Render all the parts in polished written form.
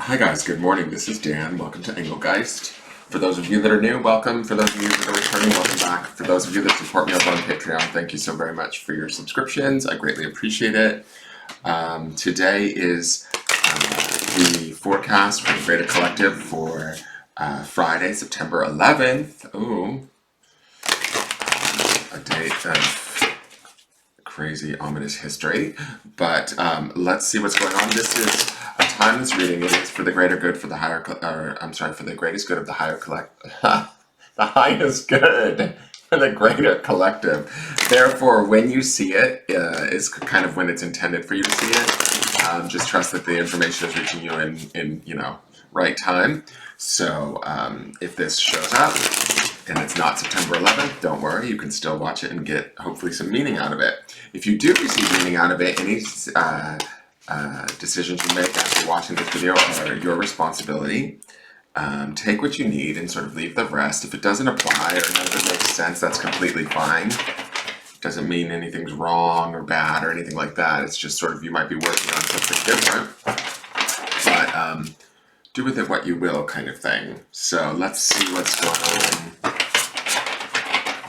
Hi guys, good morning. This is Dan. Welcome to Engelgeist. For those of you that are new, welcome. For those of you that are returning, welcome back. For those of you that support me over on Patreon, thank you so very much for your subscriptions. I greatly appreciate it. Today is the forecast for the Greater Collective for Friday, September 11th. Ooh, a date of crazy ominous history, but let's see what's going on. This is a timeless reading. It is for the greater good, for the higher, for the greatest good of the higher the highest good for the greater collective. Therefore, when you see it, is kind of when it's intended for you to see it. Just trust that the information is reaching you in right time. So if this shows up and it's not September 11th, don't worry, you can still watch it and get hopefully some meaning out of it. If you do receive meaning out of it, any decisions you make after watching this video are your responsibility. Take what you need and sort of leave the rest. If it doesn't apply or none of it makes sense, that's completely fine. Doesn't mean anything's wrong or bad or anything like that. It's just sort of you might be working on something different. But do with it what you will kind of thing. So let's see what's going on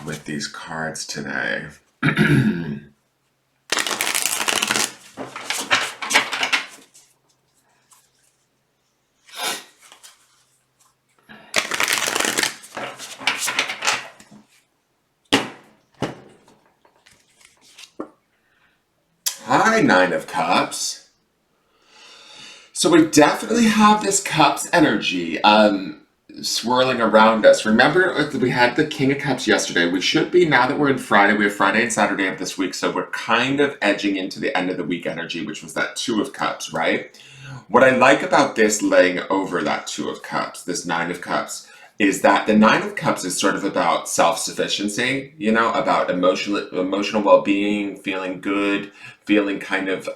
with these cards today. Hi, Nine of Cups. So we definitely have this Cups energy swirling around us. Remember, we had the King of Cups yesterday. We should be, now that we're in Friday, we have Friday and Saturday of this week, so we're kind of edging into the end of the week energy, which was that Two of Cups, right? What I like about this laying over that Two of Cups, this Nine of Cups, is that the Nine of Cups is sort of about self-sufficiency, about emotional well-being, feeling good, feeling kind of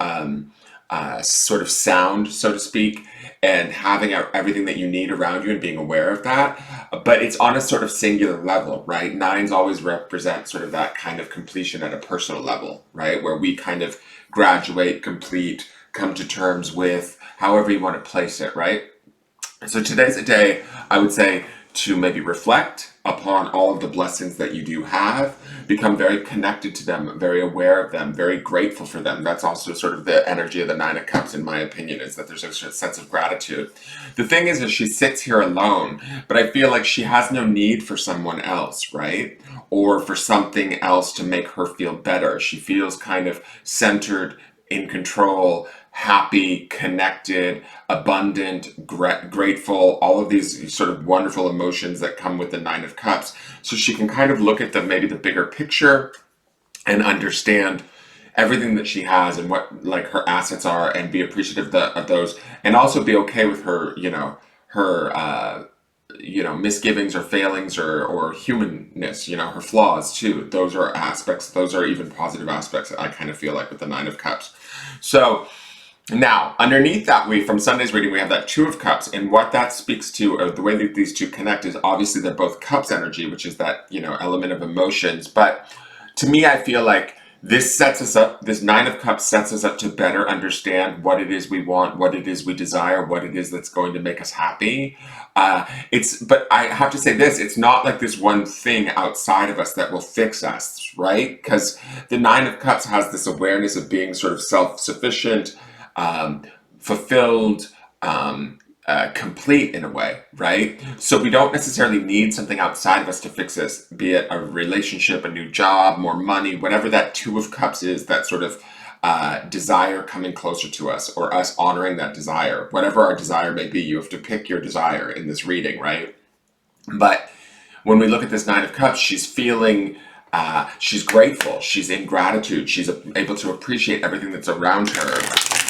sort of sound, so to speak, and having everything that you need around you and being aware of that. But it's on a sort of singular level, right? Nines always represent sort of that kind of completion at a personal level, right? Where we kind of graduate, complete, come to terms with, however you want to place it, right? So today's a day, I would say, to maybe reflect upon all of the blessings that you do have, become very connected to them, very aware of them, very grateful for them. That's also sort of the energy of the Nine of Cups, in my opinion, is that there's a sense of gratitude. The thing is that she sits here alone, but I feel like she has no need for someone else, right? Or for something else to make her feel better. She feels kind of centered, in control, happy, connected, abundant, grateful, all of these sort of wonderful emotions that come with the Nine of Cups. So she can kind of look at maybe the bigger picture and understand everything that she has and what like her assets are, and be appreciative of those, and also be okay with her, her misgivings or failings or humanness, her flaws too. Those are aspects, those are even positive aspects, I kind of feel like, with the Nine of Cups. So now, underneath that, from Sunday's reading, we have that Two of Cups, and what that speaks to, or the way that these two connect, is obviously they're both Cups energy, which is that, element of emotions. But to me, I feel like this sets us up, this Nine of Cups sets us up to better understand what it is we want, what it is we desire, what it is that's going to make us happy. But I have to say this, it's not like this one thing outside of us that will fix us, right? Because the Nine of Cups has this awareness of being sort of self-sufficient, fulfilled, complete in a way, right? So we don't necessarily need something outside of us to fix us, be it a relationship, a new job, more money, whatever that Two of Cups is, that sort of desire coming closer to us, or us honoring that desire, whatever our desire may be. You have to pick your desire in this reading, right? But when we look at this Nine of Cups, she's feeling, she's grateful, she's in gratitude, she's able to appreciate everything that's around her.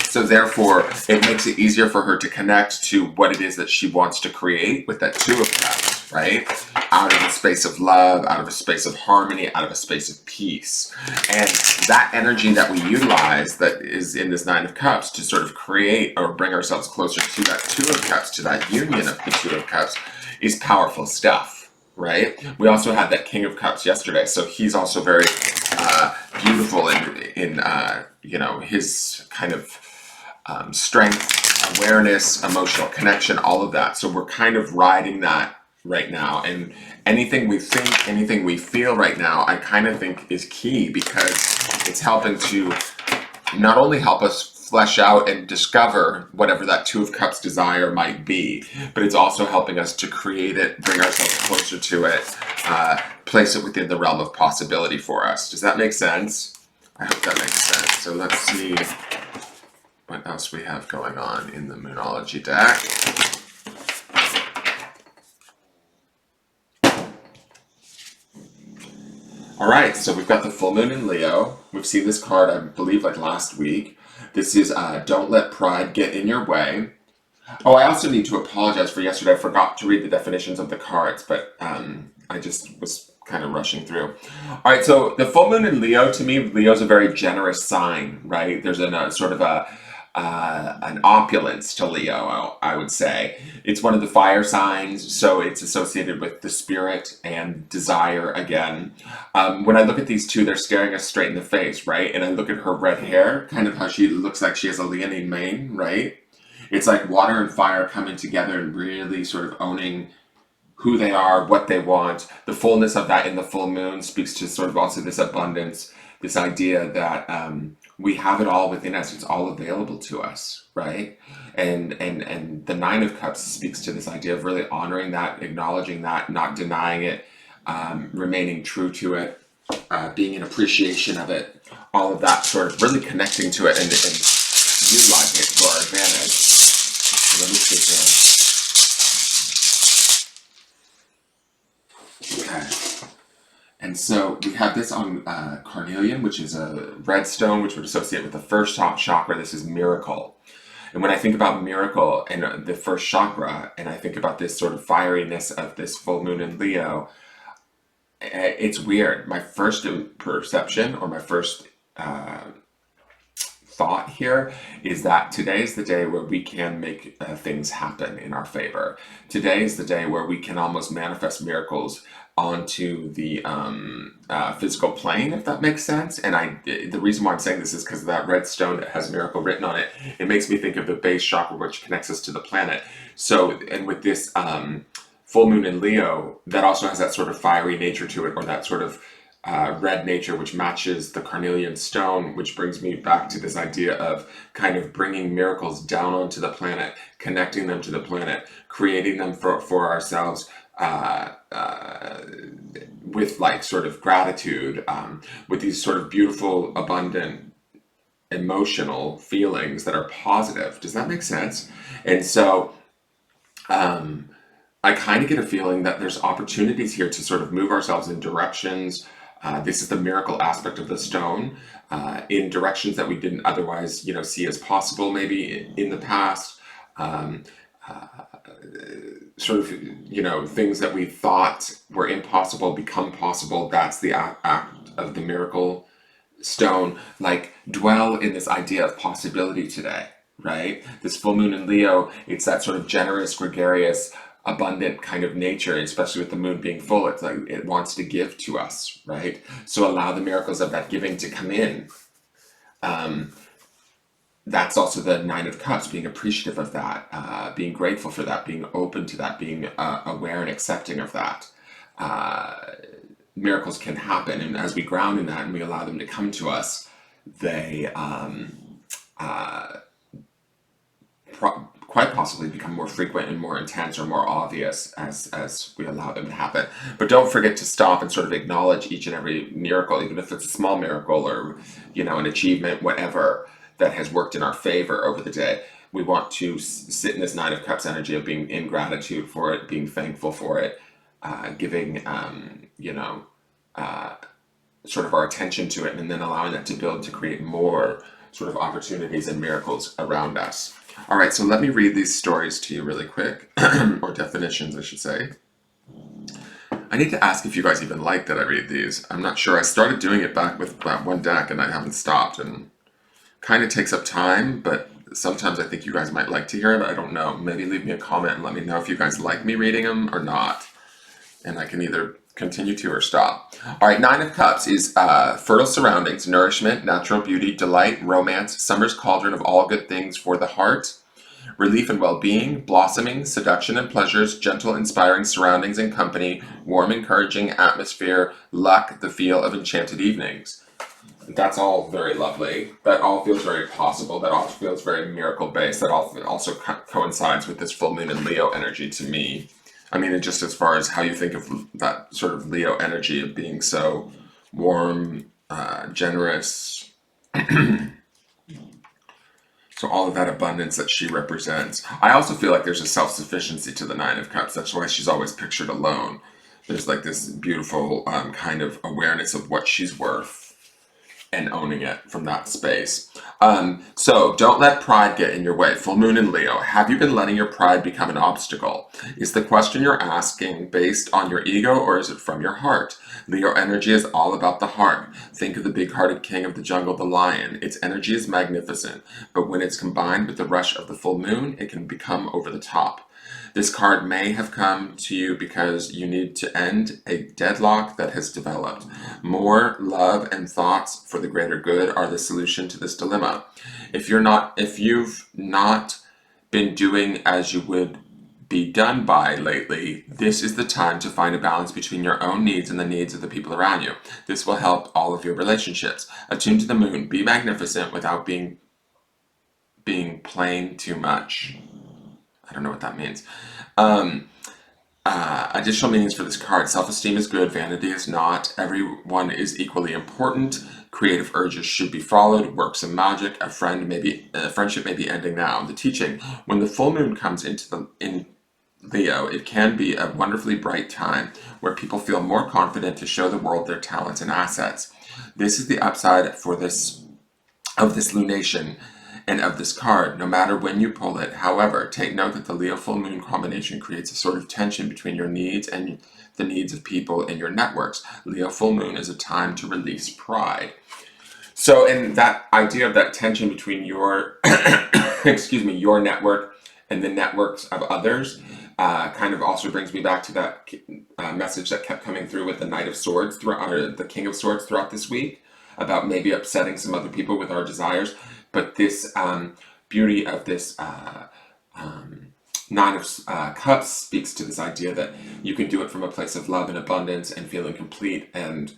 So therefore, it makes it easier for her to connect to what it is that she wants to create with that Two of Cups, right? Out of a space of love, out of a space of harmony, out of a space of peace. And that energy that we utilize, that is in this Nine of Cups, to sort of create or bring ourselves closer to that Two of Cups, to that union of the Two of Cups, is powerful stuff, right? We also had that King of Cups yesterday, so he's also very beautiful in his kind of strength awareness, emotional connection, all of that. So we're kind of riding that right now. And anything we think, anything we feel right now, I kind of think is key, because it's helping to not only help us flesh out and discover whatever that Two of Cups desire might be, but it's also helping us to create it, bring ourselves closer to it, place it within the realm of possibility for us. Does that make sense? I hope that makes sense. So let's see what else we have going on in the Moonology deck. All right, so we've got the full moon in Leo. We've seen this card, I believe, like last week. This is don't let pride get in your way. Oh, I also need to apologize for yesterday. I forgot to read the definitions of the cards, but I just was kind of rushing through. All right, so the full moon in Leo, to me, Leo's a very generous sign, right? There's a sort of an opulence to Leo, I would say. It's one of the fire signs, so it's associated with the spirit and desire again. When I look at these two, they're staring us straight in the face, right? And I look at her red hair, kind of how she looks like she has a leonine mane, right? It's like water and fire coming together and really sort of owning who they are, what they want. The fullness of that in the full moon speaks to sort of also this abundance, this idea that we have it all within us. It's all available to us, right? And the Nine of Cups speaks to this idea of really honoring that, acknowledging that, not denying it, remaining true to it, being in appreciation of it, all of that, sort of really connecting to it and utilizing it to our advantage. So let me see here. Okay. And so we have this on carnelian, which is a red stone, which would associate with the first chakra. This is miracle. And when I think about miracle and the first chakra, and I think about this sort of fieriness of this full moon in Leo, it's weird. My first perception, or my first thought here, is that today is the day where we can make things happen in our favor. Today is the day where we can almost manifest miracles onto the physical plane, if that makes sense. And the reason why I'm saying this is because of that red stone that has miracle written on it. It makes me think of the base chakra, which connects us to the planet. So, and with this full moon in Leo, that also has that sort of fiery nature to it, or that sort of red nature, which matches the carnelian stone, which brings me back to this idea of kind of bringing miracles down onto the planet, connecting them to the planet, creating them for ourselves, with like sort of gratitude, with these sort of beautiful, abundant, emotional feelings that are positive. Does that make sense? And so I kind of get a feeling that there's opportunities here to sort of move ourselves in directions. This is the miracle aspect of the stone, in directions that we didn't otherwise, see as possible maybe in the past. Sort of, things that we thought were impossible become possible. That's the act of the miracle stone. Like, dwell in this idea of possibility today, right? This full moon in Leo, it's that sort of generous, gregarious, abundant kind of nature, especially with the moon being full. It's like it wants to give to us, right? So allow the miracles of that giving to come in. That's also the Nine of Cups, being appreciative of that, being grateful for that, being open to that, being aware and accepting of that. Miracles can happen, and as we ground in that and we allow them to come to us, they quite possibly become more frequent and more intense or more obvious as we allow them to happen. But don't forget to stop and sort of acknowledge each and every miracle, even if it's a small miracle or, an achievement, whatever, that has worked in our favor over the day. We want to sit in this Nine of Cups energy of being in gratitude for it, being thankful for it, giving, sort of our attention to it, and then allowing that to build to create more sort of opportunities and miracles around us. All right, so let me read these stories to you really quick, or definitions, I should say. I need to ask if you guys even like that I read these. I'm not sure. I started doing it back with that one deck, and I haven't stopped, and kind of takes up time, but sometimes I think you guys might like to hear it. I don't know. Maybe leave me a comment and let me know if you guys like me reading them or not, and I can either continue to or stop. All right, Nine of Cups is fertile surroundings, nourishment, natural beauty, delight, romance, summer's cauldron of all good things for the heart, Relief and well-being, blossoming, seduction and pleasures, gentle, inspiring surroundings and company, warm, encouraging atmosphere, luck, the feel of enchanted evenings. That's all very lovely. That all feels very possible. That all feels very miracle-based. That all also coincides with this full moon in Leo energy to me. I mean, just as far as how you think of that sort of Leo energy of being so warm, generous. So all of that abundance that she represents. I also feel like there's a self-sufficiency to the Nine of Cups. That's why she's always pictured alone. There's like this beautiful kind of awareness of what she's worth and owning it from that space. So don't let pride get in your way. Full moon in Leo. Have you been letting your pride become an obstacle? Is the question you're asking based on your ego, or is it from your heart? Leo energy is all about the heart. Think of the big-hearted king of the jungle, the lion. Its energy is magnificent, but when it's combined with the rush of the full moon, it can become over the top. This card may have come to you because you need to end a deadlock that has developed. More love and thoughts for the greater good are the solution to this dilemma. If you've not been doing as you would be done by lately, this is the time to find a balance between your own needs and the needs of the people around you. This will help all of your relationships. Attune to the moon. Be magnificent without being plain too much. I don't know what that means. Additional meanings for this card. Self-esteem is good, vanity is not. Everyone is equally important. Creative urges should be followed. Works of magic. A friendship may be ending now. The teaching. When the full moon comes in Leo, it can be a wonderfully bright time where people feel more confident to show the world their talents and assets. This is the upside of this lunation and of this card, no matter when you pull it. However, take note that the Leo full moon combination creates a sort of tension between your needs and the needs of people in your networks. Leo full moon is a time to release pride. So in that idea of that tension between your, your network and the networks of others, kind of also brings me back to that message that kept coming through with the Knight of Swords, or the King of Swords throughout this week, about maybe upsetting some other people with our desires. But this beauty of this Nine of Cups speaks to this idea that you can do it from a place of love and abundance and feeling complete, and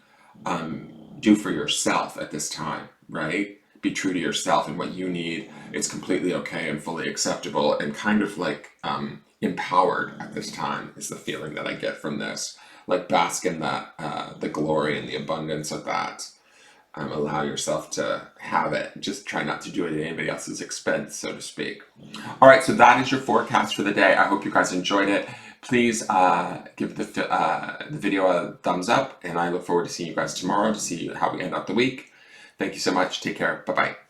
do for yourself at this time, right? Be true to yourself and what you need. It's completely okay and fully acceptable, and kind of like empowered at this time is the feeling that I get from this. Like bask in that, the glory and the abundance of that. Allow yourself to have it. Just try not to do it at anybody else's expense, so to speak. All right, so that is your forecast for the day. I hope you guys enjoyed it. Please give the video a thumbs up, and I look forward to seeing you guys tomorrow to see how we end up the week. Thank you so much. Take care. Bye-bye.